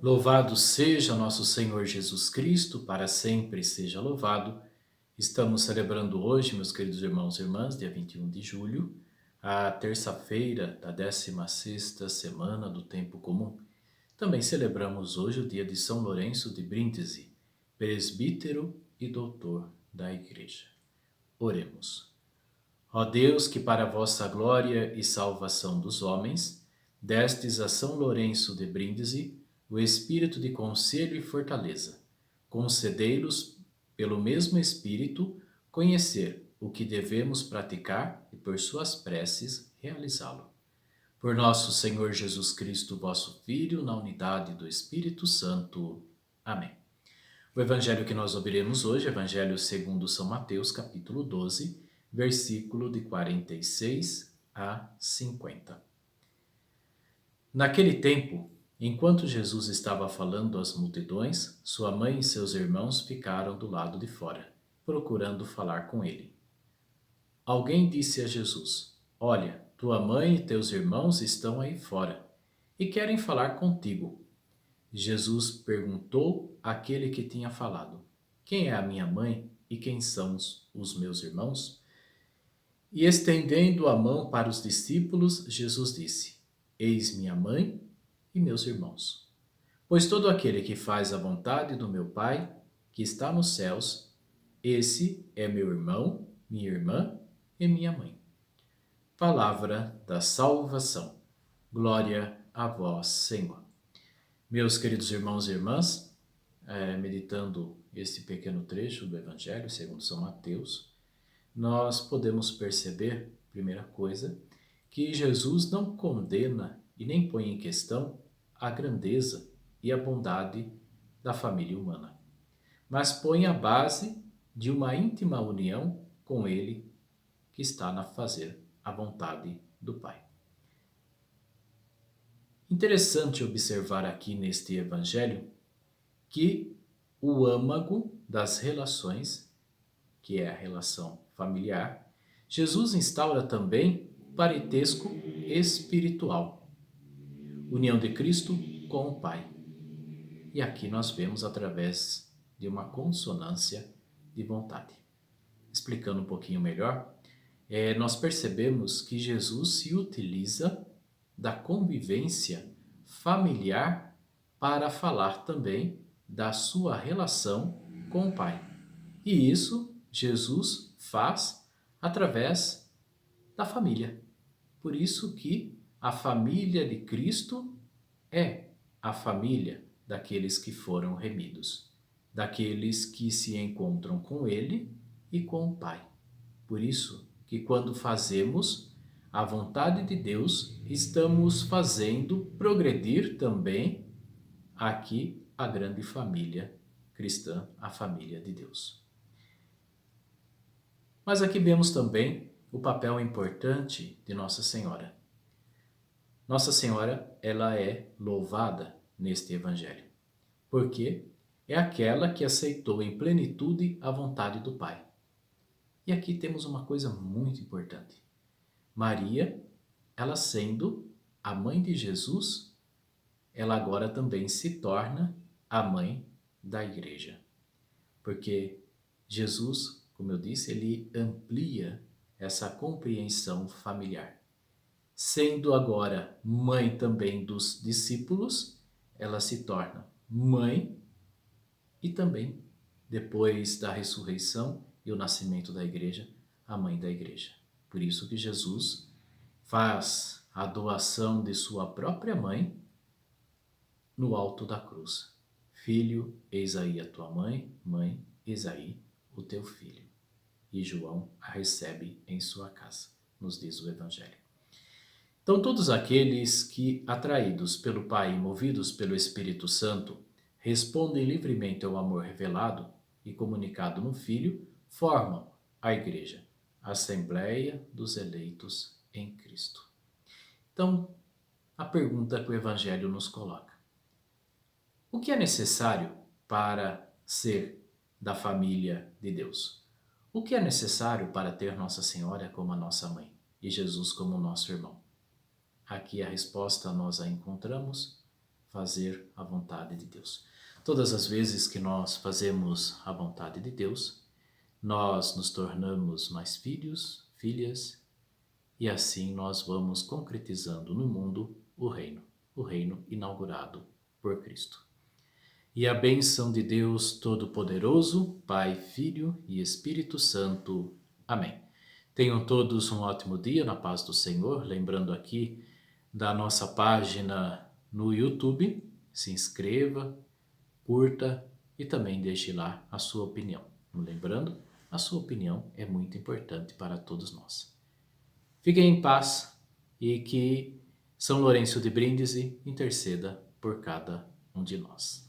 Louvado seja nosso Senhor Jesus Cristo, para sempre seja louvado. Estamos celebrando hoje, meus queridos irmãos e irmãs, dia 21 de julho, a terça-feira da 16ª semana do Tempo Comum. Também celebramos hoje o dia de São Lourenço de Brindisi, presbítero e doutor da Igreja. Oremos. Ó Deus, que para a vossa glória e salvação dos homens, destes a São Lourenço de Brindisi o espírito de conselho e fortaleza, concedei-los, pelo mesmo espírito, conhecer o que devemos praticar e, por suas preces, realizá-lo. Por nosso Senhor Jesus Cristo, vosso Filho, na unidade do Espírito Santo. Amém. O evangelho que nós ouviremos hoje é o Evangelho segundo São Mateus, capítulo 12, versículo de 46 a 50. Naquele tempo, enquanto Jesus estava falando às multidões, sua mãe e seus irmãos ficaram do lado de fora, procurando falar com ele. Alguém disse a Jesus: Olha, tua mãe e teus irmãos estão aí fora e querem falar contigo. Jesus perguntou àquele que tinha falado: Quem é a minha mãe e quem são os meus irmãos? E estendendo a mão para os discípulos, Jesus disse: Eis minha mãe e meus irmãos. Pois todo aquele que faz a vontade do meu Pai, que está nos céus, esse é meu irmão, minha irmã e minha mãe. Palavra da salvação. Glória a vós, Senhor. Meus queridos irmãos e irmãs, meditando este pequeno trecho do Evangelho segundo São Mateus, nós podemos perceber, primeira coisa, que Jesus não condena e nem põe em questão a grandeza e a bondade da família humana, mas põe a base de uma íntima união com Ele que está a fazer a vontade do Pai. Interessante observar aqui neste Evangelho que o âmago das relações, que é a relação familiar, Jesus instaura também o parentesco espiritual, união de Cristo com o Pai. E aqui nós vemos através de uma consonância de vontade. Explicando um pouquinho melhor, nós percebemos que Jesus se utiliza da convivência familiar para falar também da sua relação com o Pai. E isso Jesus faz através da família. Por isso que a família de Cristo é a família daqueles que foram remidos, daqueles que se encontram com Ele e com o Pai. Por isso que quando fazemos a vontade de Deus, estamos fazendo progredir também aqui a grande família cristã, a família de Deus. Mas aqui vemos também o papel importante de Nossa Senhora. Nossa Senhora, ela é louvada neste Evangelho, porque é aquela que aceitou em plenitude a vontade do Pai. E aqui temos uma coisa muito importante. Maria, ela sendo a mãe de Jesus, ela agora também se torna a mãe da Igreja. Porque Jesus, como eu disse, ele amplia essa compreensão familiar. Sendo agora mãe também dos discípulos, ela se torna mãe e também, depois da ressurreição e o nascimento da Igreja, a mãe da Igreja. Por isso que Jesus faz a doação de sua própria mãe no alto da cruz. Filho, eis aí a tua mãe, mãe, eis aí o teu filho. E João a recebe em sua casa, nos diz o Evangelho. Então todos aqueles que, atraídos pelo Pai e movidos pelo Espírito Santo, respondem livremente ao amor revelado e comunicado no Filho, formam a Igreja, a Assembleia dos Eleitos em Cristo. Então, a pergunta que o Evangelho nos coloca: o que é necessário para ser da família de Deus? O que é necessário para ter Nossa Senhora como a nossa mãe e Jesus como nosso irmão? Aqui a resposta nós a encontramos: fazer a vontade de Deus. Todas as vezes que nós fazemos a vontade de Deus, nós nos tornamos mais filhos, filhas, e assim nós vamos concretizando no mundo o reino inaugurado por Cristo. E a bênção de Deus Todo-Poderoso, Pai, Filho e Espírito Santo. Amém. Tenham todos um ótimo dia na paz do Senhor. Lembrando aqui da nossa página no YouTube, se inscreva, curta e também deixe lá a sua opinião. Lembrando, a sua opinião é muito importante para todos nós. Fiquem em paz e que São Lourenço de Brindisi interceda por cada um de nós.